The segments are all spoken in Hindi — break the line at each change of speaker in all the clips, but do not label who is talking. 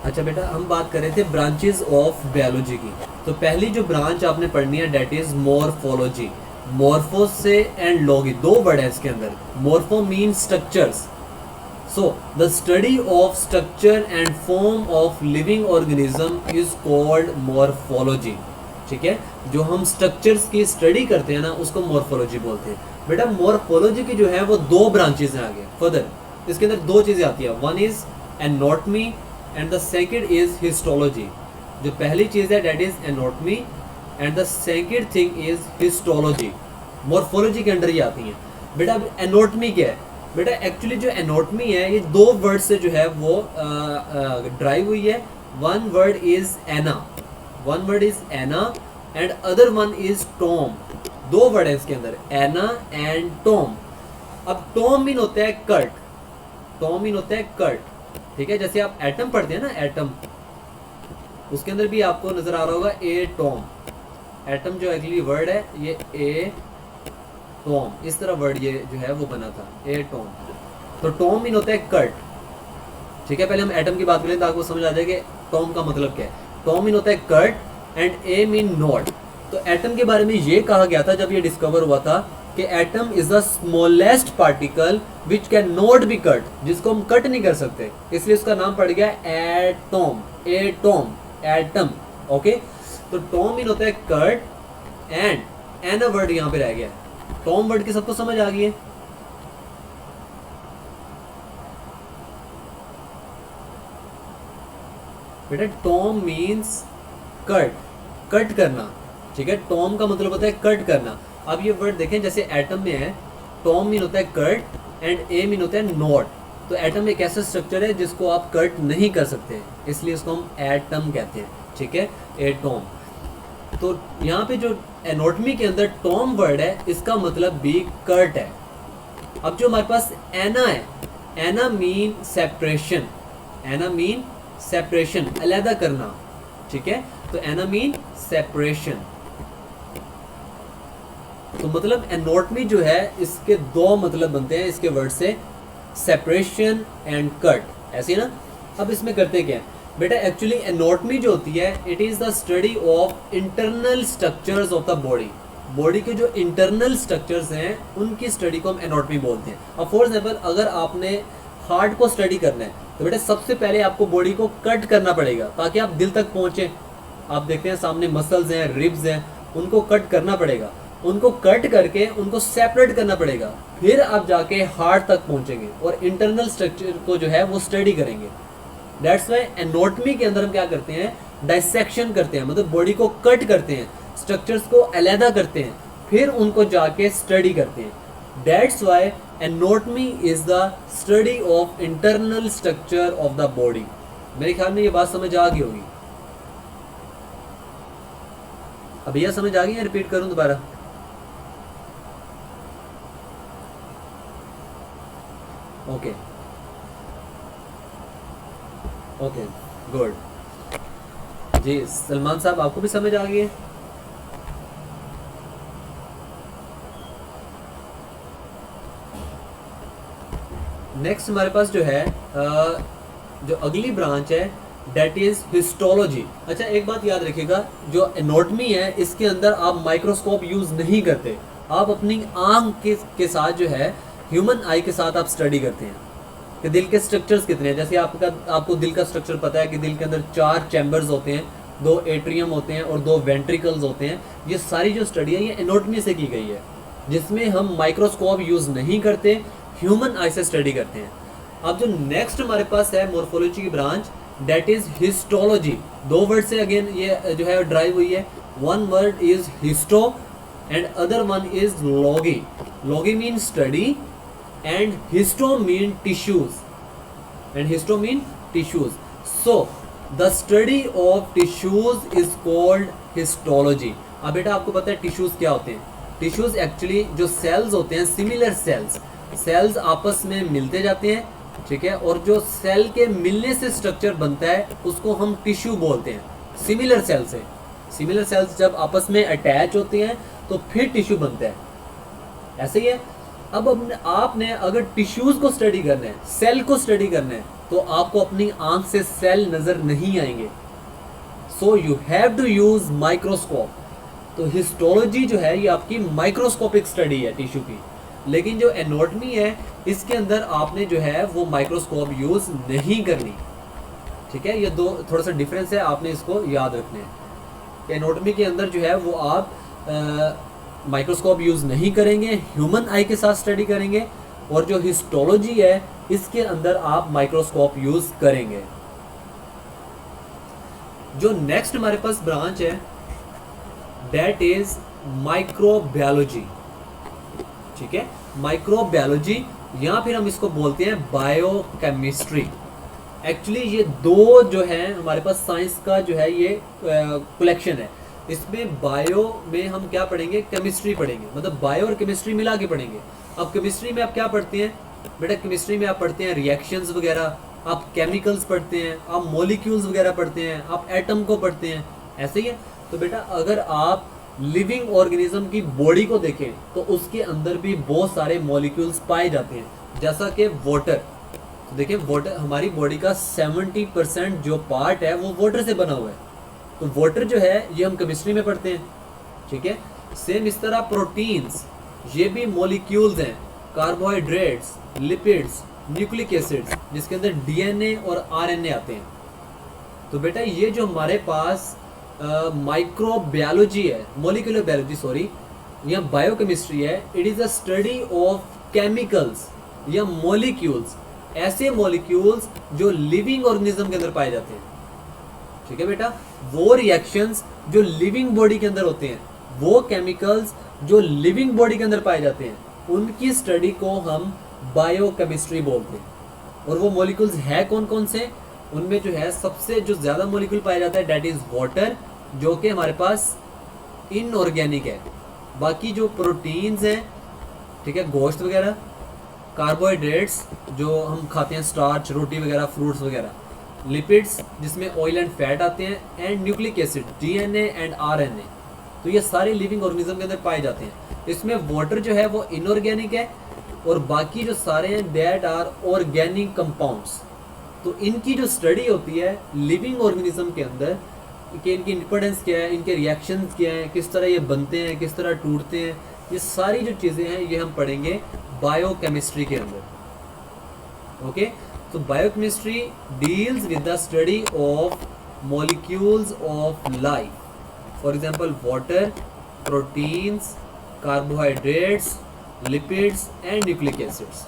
अच्छा बेटा, हम बात कर रहे थे ब्रांचेस ऑफ बायोलॉजी की। तो पहली जो ब्रांच आपने पढ़नी है डेट इज मॉर्फोलॉजी। मॉर्फो से एंड लॉगी दो वर्ड है इसके अंदर। Morpho mean structures, so the study of structure and form of living organism is called morphology. ठीक है, जो हम स्ट्रक्चर्स की स्टडी करते हैं ना उसको मॉर्फोलॉजी बोलते हैं। बेटा मॉर्फोलॉजी की जो है वो दो ब्रांचेस हैं आगे फर्दर। इसके अंदर दो चीजें आती है, one is anatomy and the second is histology. जो पहली चीज है that is anatomy and the second thing is histology. Morphology के अंडर ही आती हैं। बेटा अब एनाटॉमी क्या है? बेटा एक्चुअली जो एनाटॉमी है ये दो वर्ड से जो है वो ड्राइव हुई है। One word is Anna, one word is Anna and other one is Tom. दो वर्ड है इसके अंदर, एना एंड टॉम। अब टॉम मीन होता है कट, टॉम मीन होता है कट। ठीक है, जैसे आप एटम पढ़ते हैं ना, एटम, उसके अंदर भी आपको नजर आ रहा होगा ए टॉम। एटम जो एक्चुअली वर्ड है ये ए टॉम, इस तरह वर्ड ये जो है वो बना था, ए टॉम। तो टॉम मीन होता है कट। ठीक है, पहले हम एटम की बात करें ताकि वो समझ आ जाए कि टॉम का मतलब क्या है। टॉम मीन होता है cut and A mean not. तो एटम के बारे में ये कहा गया था जब ये डिस्कवर हुआ था कि atom is the smallest particle which can not be cut, जिसको हम कट नहीं कर सकते, इसलिए उसका नाम पड़ गया एटॉम। Atom, atom. ओके, तो टॉम मीन होता है कट एंड एना वर्ड यहां पे रह गया। टॉम वर्ड की सबको समझ आ गई है? बेटा टॉम मीन्स कट, कट करना। ठीक है, टॉम का मतलब होता है कट करना। अब ये वर्ड देखें, जैसे एटम में है, टॉम मीन होता है कट एंड ए मीन होता है नॉट। तो एटम एक ऐसा स्ट्रक्चर है जिसको आप कट नहीं कर सकते, इसलिए इसको हम एटम कहते हैं। ठीक है, एटॉम। तो यहाँ पे जो एनाटॉमी के अंदर टॉम वर्ड है इसका मतलब भी कट है। अब जो हमारे पास एना है, एना मीन सेपरेशन, एना मीन सेपरेशन, अलग करना। ठीक है, तो एना मीन सेपरेशन। तो मतलब एनाटॉमी जो है इसके दो मतलब बनते हैं इसके वर्ड से, सेपरेशन एंड कट, ऐसे ना। अब इसमें करते क्या है बेटा, एक्चुअली एनाटॉमी जो होती है it is the study of internal structures of the body. Body के जो इंटरनल स्ट्रक्चर्स हैं उनकी स्टडी को हम एनाटॉमी बोलते हैं। अब फॉर एग्जांपल अगर आपने हार्ट को स्टडी करना है तो बेटा सबसे पहले आपको बॉडी को कट करना पड़ेगा ताकि आप दिल तक पहुंचे। आप देखते हैं सामने मसल्स हैं, रिब्स हैं, उनको कट करना पड़ेगा। उनको कट करके उनको सेपरेट करना पड़ेगा, फिर आप जाके हार्ट तक पहुंचेंगे और इंटरनल स्ट्रक्चर को जो है वो स्टडी करेंगे। दैट्स वाई एनाटॉमी के अंदर हम क्या करते हैं, डाइसेक्शन करते हैं, मतलब बॉडी को कट करते हैं, स्ट्रक्चर्स को अलहदा करते हैं, फिर उनको जाके स्टडी करते हैं। That's why anatomy is the study of internal structure of the body. मेरे ख्याल में ये बात समझ आ गई होगी। अब भैया समझ आ गई है? रिपीट करूं दोबारा? ओके ओके, गुड जी। सलमान साहब आपको भी समझ आ गई है? नेक्स्ट हमारे पास जो है जो अगली ब्रांच है डेट इज हिस्टोलॉजी। अच्छा एक बात याद रखिएगा, जो एनाटॉमी है इसके अंदर आप माइक्रोस्कोप यूज नहीं करते, आप अपनी आंख के साथ जो है ह्यूमन आई के साथ आप स्टडी करते हैं कि दिल के स्ट्रक्चर्स कितने हैं। जैसे आपको दिल का स्ट्रक्चर पता है कि दिल के अंदर 4 चैम्बर्स होते हैं, 2 एट्रियम होते हैं और 2 वेंट्रिकल्स होते हैं। ये सारी जो स्टडी है ये एनाटॉमी से की गई है, जिसमें हम माइक्रोस्कोप यूज नहीं करते, ह्यूमन आई से स्टडी करते हैं। अब जो नेक्स्ट हमारे पास है मॉर्फोलॉजी की ब्रांच डेट इज हिस्टोलॉजी। दो वर्ड से अगेन ये जो है ड्राइव हुई है। One word is histo and other one is Loggy. Logy mean study and histo mean tissues, and histo mean tissues. So the study of tissues is called histology. अब बेटा आपको पता है टिश्यूज क्या होते हैं? टिश्यूज एक्चुअली जो सेल्स होते हैं, सिमिलर सेल्स, सेल्स आपस में मिलते जाते हैं। ठीक है, और जो सेल के मिलने से स्ट्रक्चर बनता है उसको हम टिश्यू बोलते हैं, सिमिलर सेल से। सिमिलर सेल्स जब आपस में अटैच होते हैं तो फिर टिश्यू बनता है, ऐसे ही है। अब आपने अगर टिश्यूज को स्टडी करना है, सेल को स्टडी करना है, तो आपको अपनी आंख से सेल नजर नहीं आएंगे, so you have to use microscope. तो हिस्टोलॉजी जो है ये आपकी माइक्रोस्कोपिक स्टडी है टिश्यू की, लेकिन जो एनाटॉमी है इसके अंदर आपने जो है वो माइक्रोस्कोप यूज नहीं करनी। ठीक है, ये दो थोड़ा सा डिफरेंस है, आपने इसको याद रखना है। एनाटॉमी के अंदर जो है वो आप माइक्रोस्कोप यूज नहीं करेंगे, ह्यूमन आई के साथ स्टडी करेंगे, और जो हिस्टोलॉजी है इसके अंदर आप माइक्रोस्कोप यूज करेंगे। जो नेक्स्ट हमारे पास ब्रांच है दैट इज माइक्रोबायोलॉजी। ठीक है, माइक्रोबायोलॉजी या फिर हम इसको बोलते हैं बायोकेमिस्ट्री। एक्चुअली ये दो जो है हमारे पास साइंस का जो है ये कलेक्शन है। इसमें बायो में हम क्या पढ़ेंगे, केमिस्ट्री पढ़ेंगे, मतलब बायो और केमिस्ट्री मिला के पढ़ेंगे। अब केमिस्ट्री में आप क्या पढ़ते हैं बेटा, केमिस्ट्री में आप पढ़ते हैं रिएक्शंस वगैरह, आप केमिकल्स पढ़ते हैं, आप मॉलिक्यूल्स वगैरह पढ़ते हैं, आप एटम को पढ़ते हैं, ऐसे ही है। तो बेटा अगर आप लिविंग ऑर्गेनिज्म की बॉडी को देखें तो उसके अंदर भी बहुत सारे मॉलिक्यूल्स पाए जाते हैं, जैसा कि वाटर। तो देखिए वाटर, हमारी बॉडी का 70% जो पार्ट है वो वाटर से बना हुआ है। तो वाटर जो है ये हम केमिस्ट्री में पढ़ते हैं। ठीक है, सेम इस तरह प्रोटीन्स, ये भी मॉलिक्यूल्स हैं, कार्बोहाइड्रेट्स, लिपिड्स, न्यूक्लिक एसिड्स, जिसके अंदर डीएनए और आरएनए आते हैं। तो बेटा ये जो हमारे पास माइक्रोबायोलॉजी है, मॉलिक्यूलर बायोलॉजी सॉरी, या बायोकेमिस्ट्री है, it is a study of chemicals या मॉलिक्यूल्स, ऐसे मॉलिक्यूल्स जो लिविंग ऑर्गेनिज्म के अंदर पाए जाते हैं। ठीक है बेटा, वो रिएक्शंस जो लिविंग बॉडी के अंदर होते हैं, वो केमिकल्स जो लिविंग बॉडी के अंदर पाए जाते हैं, उनकी स्टडी को हम बायोकेमिस्ट्री बोलते हैं। और वो मॉलिक्यूल्स है कौन कौन से, उनमें जो है सबसे जो ज्यादा मॉलिक्यूल पाया जाता है दैट इज वाटर, जो कि हमारे पास इनऑर्गेनिक है। बाकी जो प्रोटीन्स हैं, ठीक है, गोश्त वगैरह, कार्बोहाइड्रेट्स जो हम खाते हैं, स्टार्च, रोटी वगैरह, फ्रूट्स वगैरह, लिपिड्स जिसमें ऑयल एंड फैट आते हैं, and nucleic acid, DNA and RNA. तो ये सारे लिविंग ऑर्गेनिज्म के अंदर पाए जाते हैं। इसमें वाटर जो है वो इनऑर्गेनिक है, और बाकी जो सारे हैं दैट आर ऑर्गेनिक कंपाउंड्स। तो इनकी जो स्टडी होती है लिविंग ऑर्गेनिज्म के अंदर कि इनकी इंडिपेंडेंस क्या है, इनके रिएक्शंस क्या हैं, किस तरह ये बनते हैं, किस तरह टूटते हैं, ये सारी जो चीज़ें हैं ये हम पढ़ेंगे बायोकेमिस्ट्री के अंदर। ओके, तो biochemistry deals with the study of molecules of life, for example water, proteins, carbohydrates, lipids and nucleic acids.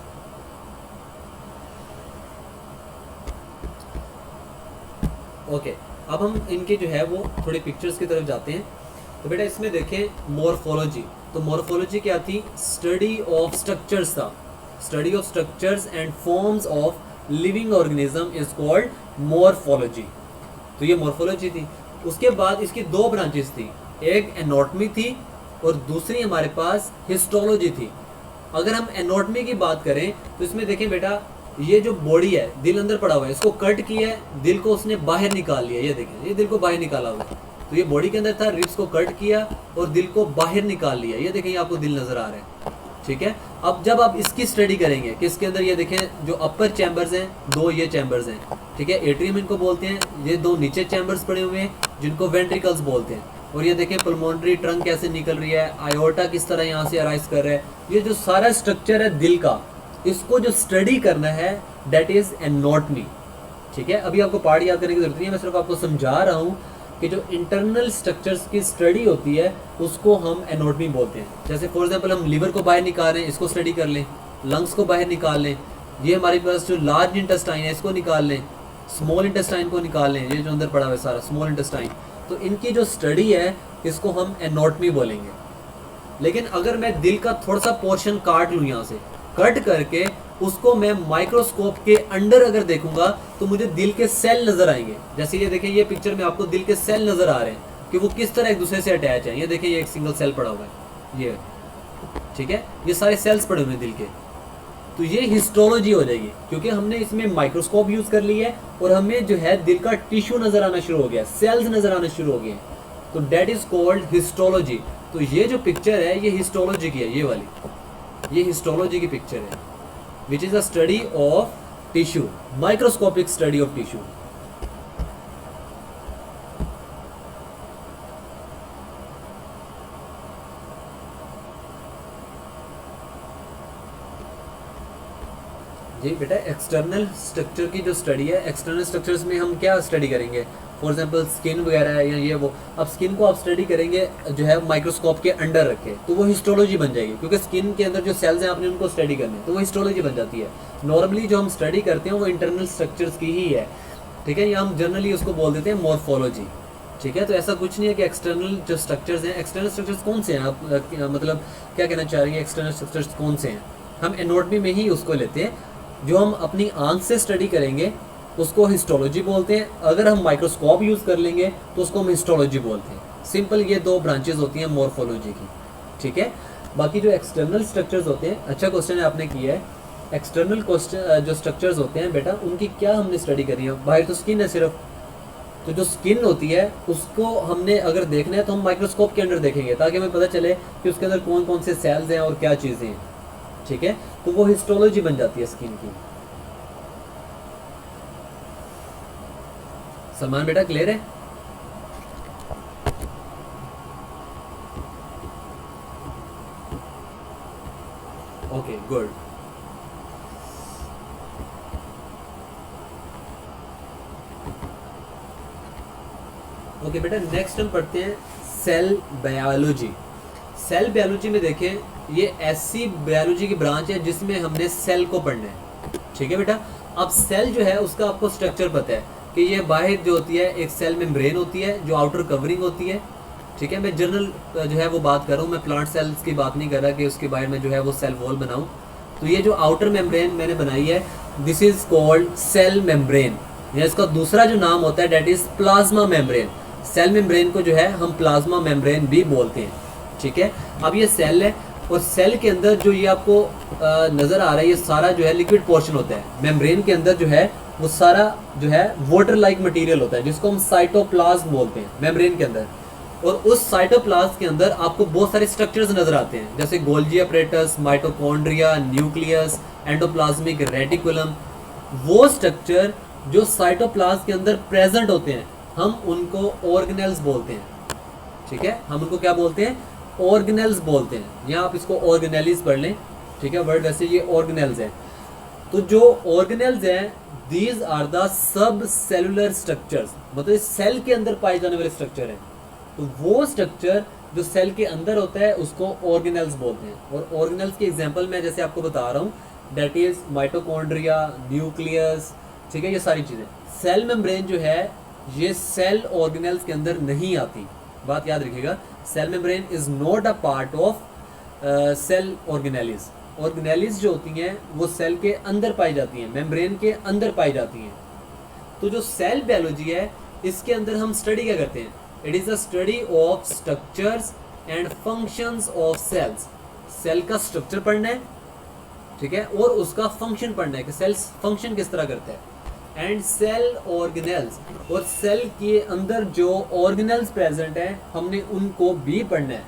Okay, अब हम इनके जो है वो थोड़ी पिक्चर्स की तरफ जाते हैं। तो बेटा इसमें देखें मॉर्फोलॉजी, तो मॉर्फोलॉजी क्या थी, स्टडी ऑफ स्ट्रक्चर्स था, study of structures and forms of living organism is called morphology. तो ये मॉर्फोलॉजी थी। उसके बाद इसकी दो ब्रांचेस थी, एक एनाटॉमी थी और दूसरी हमारे पास हिस्टोलॉजी थी। अगर हम एनाटॉमी की बात करें तो इसमें देखें बेटा, ये जो बॉडी है, दिल अंदर पड़ा हुआ है, इसको कट किया है, दिल को उसने बाहर निकाल लिया। ये देखें, ये दिल को बाहर निकाला हुआ है। तो ये बॉडी के अंदर था, रिब्स को कट किया और दिल को बाहर निकाल लिया। ये देखें, ये आपको दिल नजर आ रहा है। ठीक है, अब जब आप इसकी स्टडी करेंगे किसके अंदर, ये देखें जो अपर चैम्बर्स हैं, दो ये चैम्बर्स हैं, ठीक है, एट्रियम इनको बोलते हैं। ये दो नीचे चैम्बर्स पड़े हुए हैं जिनको वेंट्रिकल्स बोलते हैं। और ये देखें पल्मोनरी ट्रंक कैसे निकल रही है, आयोटा किस तरह यहाँ से अराइज कर रहा है। ये जो सारा स्ट्रक्चर है दिल का, इसको जो स्टडी करना है दैट इज एनाटॉमी। ठीक है, अभी आपको पार्ट याद करने की जरूरत नहीं है, मैं सिर्फ आपको समझा रहा हूँ कि जो इंटरनल स्ट्रक्चर्स की स्टडी होती है उसको हम एनाटॉमी बोलते हैं। जैसे फॉर एग्जांपल हम लीवर को बाहर निकाल रहे हैं, इसको स्टडी कर लें, लंग्स को बाहर निकाल लें, ये हमारे पास जो लार्ज इंटेस्टाइन है इसको निकाल लें, स्मॉल इंटेस्टाइन को निकाल लें, ये जो अंदर पड़ा हुआ है सारा स्मॉल इंटेस्टाइन। तो इनकी जो स्टडी है इसको हम एनाटॉमी बोलेंगे। लेकिन अगर मैं दिल का थोड़ा सा पोर्शन काट लूँ, यहाँ से कट करके उसको मैं माइक्रोस्कोप के अंडर अगर देखूंगा तो मुझे दिल के सेल नजर आएंगे। जैसे ये देखें, ये पिक्चर में आपको दिल के सेल नजर आ रहे हैं कि वो किस तरह एक दूसरे से अटैच है। ये देखें, ये एक सिंगल सेल पड़ा हुआ है, ये ठीक है, ये सारे सेल्स पड़े हुए हैं दिल के। तो ये हिस्टोलॉजी हो जाएगी, क्योंकि हमने इसमें माइक्रोस्कोप यूज कर लिया है और हमें जो है दिल का टिश्यू नजर आना शुरू हो गया, सेल्स नजर आना शुरू हो गए। तो डेट इज कॉल्ड हिस्टोलॉजी। तो ये जो पिक्चर है ये हिस्टोलॉजी की है, ये वाली, ये हिस्टोलॉजी की पिक्चर है, which is a study of tissue, microscopic study of tissue. जी बेटा, एक्सटर्नल स्ट्रक्चर की जो स्टडी है, एक्सटर्नल स्ट्रक्चर्स में हम क्या स्टडी करेंगे, फॉर एग्जांपल स्किन वगैरह है या ये वो। अब स्किन को आप स्टडी करेंगे जो है माइक्रोस्कोप के अंडर रखे तो वो हिस्टोलॉजी बन जाएगी, क्योंकि स्किन के अंदर जो सेल्स हैं आपने उनको स्टडी करने तो वो हिस्टोलॉजी बन जाती है। नॉर्मली जो हम स्टडी करते हैं वो इंटरनल स्ट्रक्चर्स की ही है, ठीक है, या हम जनरली उसको बोल देते हैं मॉर्फोलॉजी, ठीक है। तो ऐसा कुछ नहीं है कि एक्सटर्नल जो स्ट्रक्चर्स हैं, एक्सटर्नल स्ट्रक्चर्स कौन से हैं, आप मतलब क्या कहना चाह रही हैं, एक्सटर्नल स्ट्रक्चर्स कौन से हैं। हम एनाटॉमी में ही उसको लेते हैं, जो हम अपनी आंख से स्टडी करेंगे उसको हिस्टोलॉजी बोलते हैं, अगर हम माइक्रोस्कोप यूज़ कर लेंगे तो उसको हम हिस्टोलॉजी बोलते हैं। सिंपल ये दो ब्रांचेस होती हैं मॉर्फोलॉजी की, ठीक है। बाकी जो एक्सटर्नल स्ट्रक्चर्स होते हैं, अच्छा क्वेश्चन आपने किया है, एक्सटर्नल क्वेश्चन जो स्ट्रक्चर्स होते हैं बेटा उनकी क्या हमने स्टडी करी है। बाहर तो स्किन है सिर्फ, तो जो स्किन होती है उसको हमने अगर देखना है तो हम माइक्रोस्कोप के अंदर देखेंगे ताकि हमें पता चले कि उसके अंदर कौन कौन से सेल्स हैं और क्या चीज़ें हैं, ठीक है। तो वो हिस्टोलॉजी बन जाती है स्किन की। सलमान बेटा क्लियर है? Okay good. ओके बेटा, नेक्स्ट हम पढ़ते हैं सेल बायोलॉजी। सेल बायोलॉजी में देखें ये ऐसी बायोलॉजी की ब्रांच है जिसमें हमने सेल को पढ़ना है, ठीक है बेटा। अब सेल जो है उसका आपको स्ट्रक्चर पता है कि ये बाहर जो होती है एक सेल मेम्ब्रेन होती है जो आउटर कवरिंग होती है, ठीक है। मैं जनरल जो है वो बात कर रहा हूँ, मैं प्लांट सेल्स की बात नहीं कर रहा कि उसके बाहर में जो है वो सेल वॉल बनाऊँ। तो ये जो आउटर मेम्ब्रेन मैंने बनाई है this is called cell membrane, या इसका दूसरा जो नाम होता है that is plasma membrane. Cell membrane को जो है हम प्लाज्मा मेम्ब्रेन भी बोलते हैं, ठीक है। अब ये सेल है और सेल के अंदर जो ये आपको नज़र आ रहा है ये सारा जो है लिक्विड पोर्शन होता है। मेम्ब्रेन के अंदर जो है वो सारा जो है वाटर लाइक मटेरियल होता है जिसको हम साइटोप्लाज्म बोलते हैं मेम्ब्रेन के अंदर। और उस साइटोप्लाज्म के अंदर आपको बहुत सारे स्ट्रक्चर्स नजर आते हैं जैसे Golgi apparatus, mitochondria, nucleus, endoplasmic reticulum. वो स्ट्रक्चर जो साइटोप्लाज्म के अंदर प्रेजेंट होते हैं हम उनको ऑर्गेनेल्स बोलते हैं, ठीक है। हम उनको क्या बोलते हैं? ऑर्गेनेल्स बोलते हैं, या आप इसको ऑर्गेनेलिस पढ़ लें, ठीक है। वर्ड वैसे ये ऑर्गेनेल्स है। तो जो ऑर्गेनेल्स हैं these are the subcellular structures, मतलब सेल के अंदर पाए जाने वाले स्ट्रक्चर हैं। तो वो स्ट्रक्चर जो सेल के अंदर होता है उसको ऑर्गेनेल्स बोलते हैं। और ऑर्गेनेल्स की एग्जांपल मैं जैसे आपको बता रहा हूँ डेट इज माइटोकॉन्ड्रिया, न्यूक्लियस, ठीक है, ये सारी चीज़ें। सेल मेम्ब्रेन जो है ये सेल ऑर्गेनेल्स के अंदर नहीं आती, बात याद रखिएगा। Cell membrane is not a part of cell organelles. Organelles जो होती हैं वो सेल के अंदर पाई जाती हैं, मेम्ब्रेन के अंदर पाई जाती हैं। तो जो सेल बायोलॉजी है इसके अंदर हम स्टडी क्या करते हैं? It is a study of structures and functions of cells. Cell का स्ट्रक्चर पढ़ना है, ठीक है, और उसका फंक्शन पढ़ना है कि सेल्स फंक्शन किस तरह करता है। एंड सेल ऑर्गेनेल्स, और सेल के अंदर जो ऑर्गेनेल्स प्रेजेंट हैं हमने उनको भी पढ़ना है,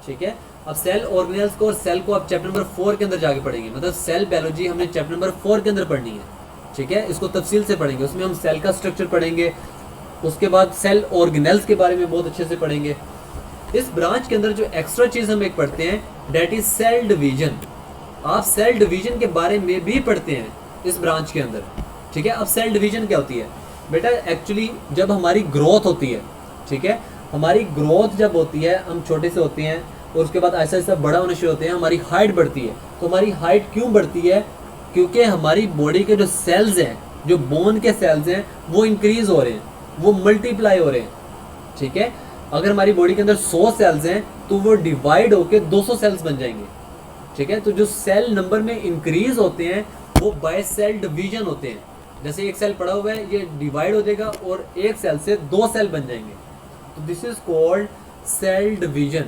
ठीक है। अब सेल ऑर्गेनेल्स को और सेल को आप चैप्टर नंबर 4 के अंदर जाके पढ़ेंगे, मतलब सेल बायोलॉजी हमने चैप्टर नंबर 4 के अंदर पढ़नी है, ठीक है। इसको तफसील से पढ़ेंगे, उसमें हम सेल का स्ट्रक्चर पढ़ेंगे, उसके बाद सेल ऑर्गेनेल्स के बारे में बहुत अच्छे से पढ़ेंगे। इस ब्रांच के अंदर जो एक्स्ट्रा चीज़ हम एक पढ़ते हैं डेट इज सेल डिवीजन। आप सेल डिवीजन के बारे में भी पढ़ते हैं इस ब्रांच के अंदर, ठीक है। अब सेल डिवीजन क्या होती है बेटा? एक्चुअली जब हमारी ग्रोथ होती है, ठीक है, हमारी ग्रोथ जब होती है हम छोटे से होते हैं और उसके बाद ऐसा ऐसा बड़ा होने शुरू होते हैं, हमारी हाइट बढ़ती है। तो हमारी हाइट क्यों बढ़ती है? क्योंकि हमारी बॉडी के जो सेल्स हैं, जो बोन के सेल्स हैं वो इंक्रीज हो रहे हैं, वो मल्टीप्लाई हो रहे हैं, ठीक है। अगर हमारी बॉडी के अंदर 100 सेल्स हैं तो वो डिवाइड होकर 200 सेल्स बन जाएंगे, ठीक है। तो जो सेल नंबर में इंक्रीज होते हैं वो बाय सेल डिवीजन होते हैं। जैसे एक सेल पड़ा हुआ है ये डिवाइड हो जाएगा और एक सेल से 2 सेल बन जाएंगे, तो this is called cell division.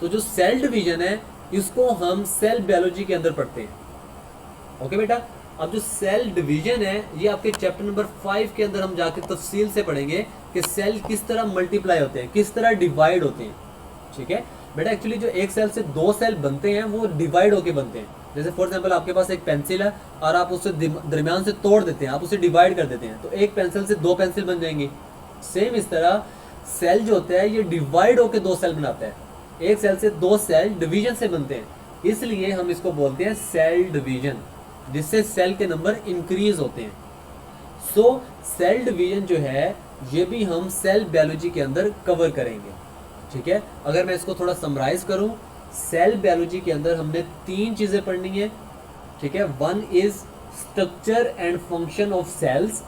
तो जो सेल डिवीजन है इसको हम सेल बायोलॉजी के अंदर पढ़ते हैं, ओके बेटा। अब जो सेल डिवीजन है ये आपके चैप्टर नंबर 5 के अंदर हम जाके तफसील से पढ़ेंगे कि सेल किस तरह मल्टीप्लाई होते हैं, किस तरह डिवाइड होते हैं, ठीक है बेटा। एक्चुअली जो एक सेल से 2 सेल बनते हैं वो डिवाइड होके बनते हैं, जैसे फॉर एग्जांपल आपके पास एक पेंसिल है और आप उसे दरमियान से तोड़ देते हैं, आप उसे डिवाइड कर देते हैं, तो एक पेंसिल से दो पेंसिल बन जाएंगी। सेम इस तरह सेल जो होता है ये डिवाइड होकर दो सेल बनाता है, एक सेल से दो सेल डिवीजन से बनते हैं, इसलिए हम इसको बोलते हैं सेल डिवीजन, जिससे सेल के नंबर इंक्रीज होते हैं। सो सेल डिवीजन जो है ये भी हम सेल बायोलॉजी के अंदर कवर करेंगे, ठीक है। अगर मैं इसको थोड़ा समराइज करूं, सेल बायोलॉजी के अंदर हमने तीन चीजें पढ़नी है, ठीक है। One is structure and function of cells,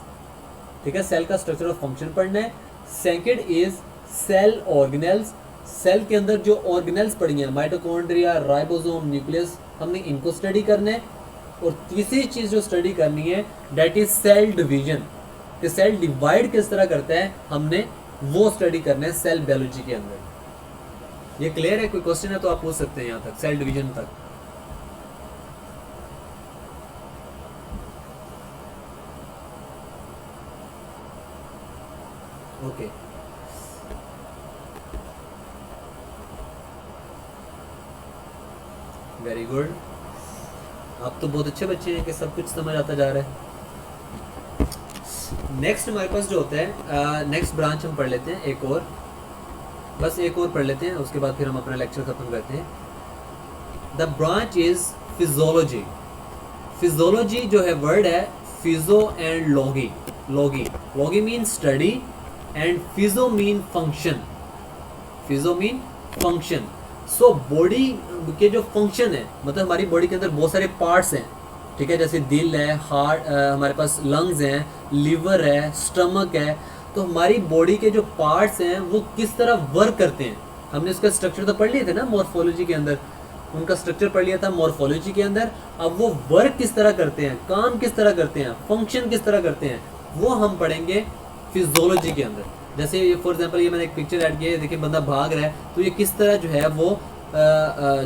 ठीक है, सेल का स्ट्रक्चर और फंक्शन पढ़ना है। Second is cell organelles, cell के अंदर जो ऑर्गेनेल्स पढ़ी हैं, माइटोकॉन्ड्रिया, राइबोसोम, न्यूक्लियस, हमने इनको स्टडी करना है। और तीसरी चीज जो स्टडी करनी है दैट इज सेल डिवीजन, कि सेल डिवाइड किस तरह करता है, हमने वो स्टडी करना है सेल बायोलॉजी के अंदर। ये क्लियर है? कोई क्वेश्चन है तो आप पूछ सकते हैं यहाँ तक, सेल डिवीजन तक। Okay, very good. आप तो बहुत अच्छे बच्चे हैं कि सब कुछ समझ आता जा रहा है। नेक्स्ट हमारे पास जो होता है, नेक्स्ट ब्रांच हम पढ़ लेते हैं, एक और, बस एक और पढ़ लेते हैं, उसके बाद फिर हम अपना लेक्चर खत्म करते हैं। The branch is physiology. Physiology जो है वर्ड है physio and logy. Logy mean study and physio mean function. Physio mean function. So body के जो फंक्शन है, मतलब हमारी बॉडी के अंदर बहुत सारे पार्ट्स हैं, ठीक है, जैसे दिल है, हार्ट, हमारे पास लंग्स हैं, लीवर है, स्टमक है। तो हमारी बॉडी के जो पार्ट्स हैं वो किस तरह वर्क करते हैं, हमने उसका स्ट्रक्चर तो पढ़ लिए थे ना मॉर्फोलॉजी के अंदर, उनका स्ट्रक्चर पढ़ लिया था मॉर्फोलॉजी के अंदर। अब वो वर्क किस तरह करते हैं, काम किस तरह करते हैं, फंक्शन किस तरह करते हैं, वो हम पढ़ेंगे फिजियोलॉजी के अंदर। जैसे फॉर एग्जांपल ये मैंने एक पिक्चर ऐड किया है, देखिए बंदा भाग रहा है, तो ये किस तरह जो है वो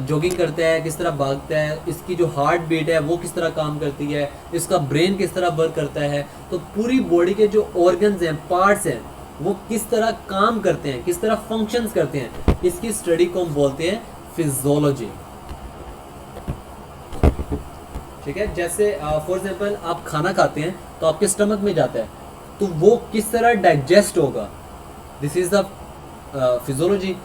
जॉगिंग करता है, किस तरह भागता है, इसकी जो हार्ट बीट है वो किस तरह काम करती है, इसका ब्रेन किस तरह वर्क करता है। तो पूरी बॉडी के जो ऑर्गन्स हैं, पार्ट्स हैं, वो किस तरह काम करते हैं, किस तरह फंक्शंस करते हैं, इसकी स्टडी को हम बोलते हैं फिजियोलॉजी, ठीक है। जैसे फॉर एग्जांपल आप खाना खाते हैं तो आपके स्टमक में जाता है, तो वो किस तरह डाइजेस्ट होगा, दिस इज द फिजियोलॉजी।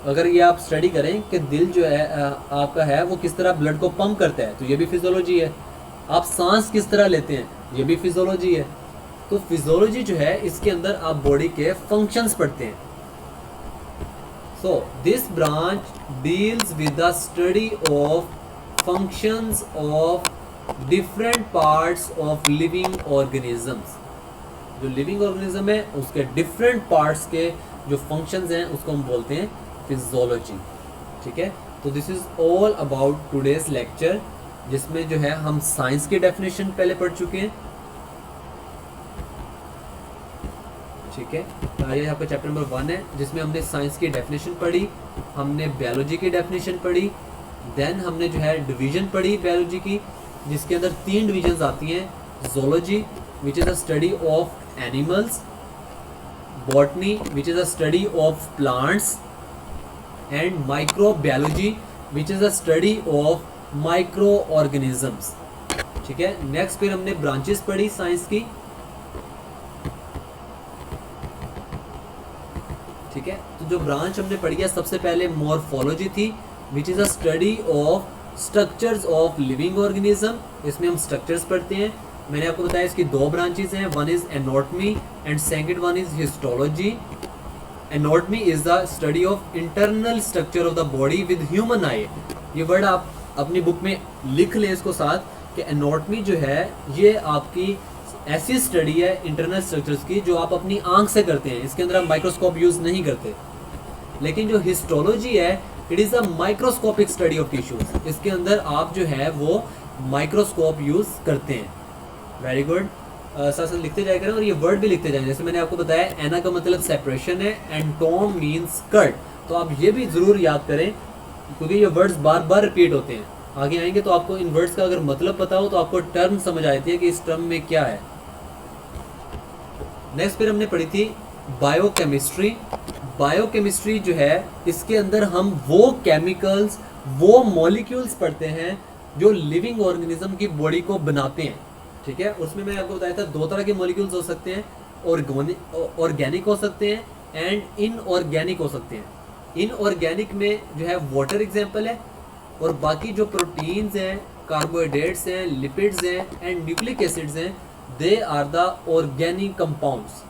अगर ये आप स्टडी करें कि दिल जो है आपका है वो किस तरह ब्लड को पंप करता है, तो ये भी फिजियोलॉजी है। आप सांस किस तरह लेते हैं, ये भी फिजियोलॉजी है। तो फिजियोलॉजी जो है इसके अंदर आप बॉडी के फंक्शंस पढ़ते हैं। So this branch deals with the study of functions of different parts of living organisms. जो लिविंग ऑर्गेनिज्म है उसके डिफरेंट पार्ट्स के जो फंक्शंस हैं उसको हम बोलते हैं फिजियोलॉजी, ठीक है। तो this is all about today's lecture, जिसमें जो है हम साइंस की डेफिनेशन पहले पढ़ चुके हैं, ठीक है। ये यहाँ पे चैप्टर नंबर 1 है, जिसमें हमने साइंस की डेफिनेशन पढ़ी, हमने बायोलॉजी की डेफिनेशन पढ़ी, देन हमने जो है डिवीजन पढ़ी बायोलॉजी की, जिसके अंदर 3 डिविजन्स आती हैं, zoology which is the study of animals, botany which is the study of plants, and microbiology which is the study of microorganisms, ठीक है। नेक्स्ट फिर हमने ब्रांचेस पढ़ी साइंस की, ठीक है। तो जो ब्रांच हमने पढ़ी है सबसे पहले मॉर्फोलॉजी थी, विच is a study of structures of living organism. इसमें हम स्ट्रक्चर्स पढ़ते हैं। मैंने आपको बताया इसकी 2 ब्रांचेस हैं, one is anatomy and second one is histology. Anatomy is the study of internal structure of the body with human आई। ये वर्ड आप अपनी बुक में लिख लें इसको साथ, कि एनाटॉमी जो है ये आपकी ऐसी स्टडी है इंटरनल स्ट्रक्चर्स की जो आप अपनी आंख से करते हैं, इसके अंदर आप माइक्रोस्कोप यूज नहीं करते। लेकिन जो हिस्टोलॉजी है it is a microscopic study of tissues, इसके अंदर आप जो है वो माइक्रोस्कोप यूज करते हैं। वेरी गुड, साथ साथ लिखते जाया करें और ये वर्ड भी लिखते जाएं। जैसे मैंने आपको बताया एना का मतलब सेपरेशन है एंड टॉम मीन्स कट, तो आप ये भी जरूर याद करें क्योंकि ये वर्ड्स बार बार रिपीट होते हैं। आगे आएंगे तो आपको इन वर्ड्स का अगर मतलब पता हो तो आपको टर्म समझ आती है कि इस टर्म में क्या है। नेक्स्ट फिर हमने पढ़ी थी बायोकेमिस्ट्री। बायोकेमिस्ट्री जो है इसके अंदर हम वो केमिकल्स, वो मॉलिक्यूल्स पढ़ते हैं जो लिविंग ऑर्गेनिज्म की बॉडी को बनाते हैं, ठीक है। उसमें मैं आपको बताया था दो तरह के मॉलिक्यूल्स हो सकते हैं, ऑर्गेनिक हो सकते हैं एंड इनऑर्गेनिक हो सकते हैं। इनऑर्गेनिक में जो है वाटर एग्जांपल है, और बाकी जो प्रोटीन्स हैं, कार्बोहाइड्रेट्स हैं, लिपिड्स हैं एंड न्यूक्लिक एसिड्स हैं, they are the organic compounds.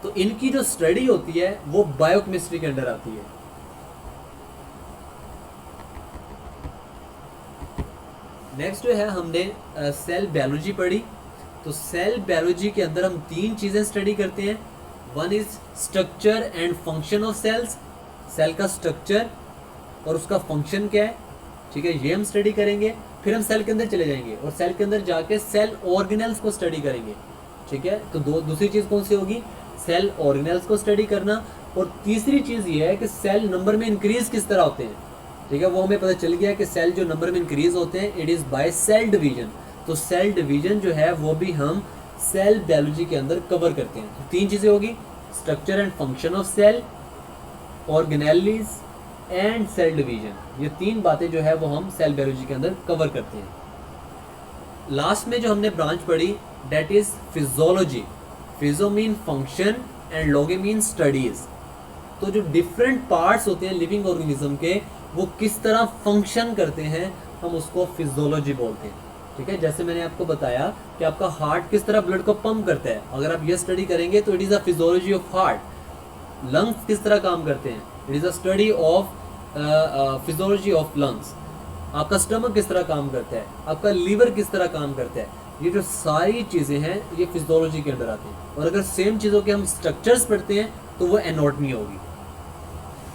तो इनकी जो स्टडी होती है वो बायोकेमिस्ट्री के अंडर आती है। नेक्स्ट जो है हमने सेल बायोलॉजी पढ़ी। तो सेल बायोलॉजी के अंदर हम तीन चीजें स्टडी करते हैं। One is structure and function of cells, cell का स्ट्रक्चर और उसका फंक्शन क्या है, ठीक है, ये हम स्टडी करेंगे। फिर हम सेल के अंदर चले जाएंगे और सेल के अंदर जाके सेल ऑर्गेनेल्स को स्टडी करेंगे, ठीक है। तो दूसरी चीज कौन सी होगी, सेल ऑर्गेनेल्स को स्टडी करना। और तीसरी चीज ये है कि सेल नंबर में इंक्रीज किस तरह होते हैं, ठीक है। वो हमें पता चल गया कि सेल जो नंबर में इंक्रीज होते हैं it is by cell division. तो सेल डिवीजन जो है वो भी हम सेल बायोलॉजी के अंदर कवर करते हैं। तो तीन चीजें होगी, structure and function of cell, organelles and cell division. ये तीन बातें जो है वो हम सेल बायोलॉजी के अंदर कवर करते हैं। लास्ट में जो हमने ब्रांच पढ़ी that is physiology. Physio mean function and logy mean studies. तो जो डिफरेंट पार्ट्स होते हैं लिविंग ऑर्गेनिज्म के, वो किस तरह फंक्शन करते हैं, हम उसको फिजियोलॉजी बोलते हैं, ठीक है। जैसे मैंने आपको बताया कि आपका हार्ट किस तरह ब्लड को पंप करता है, अगर आप ये स्टडी करेंगे तो it is a physiology of heart. Lungs किस तरह काम करते हैं, it is a study of physiology of lungs. आपका स्टमक किस तरह काम करता है, आपका लीवर किस तरह काम करता है, ये जो सारी चीज़ें हैं ये फिजियोलॉजी के अंदर आती हैं। और अगर सेम चीज़ों के हम स्ट्रक्चर्स पढ़ते हैं तो वो एनाटॉमी होगी।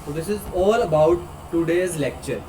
तो this is all about today's lecture.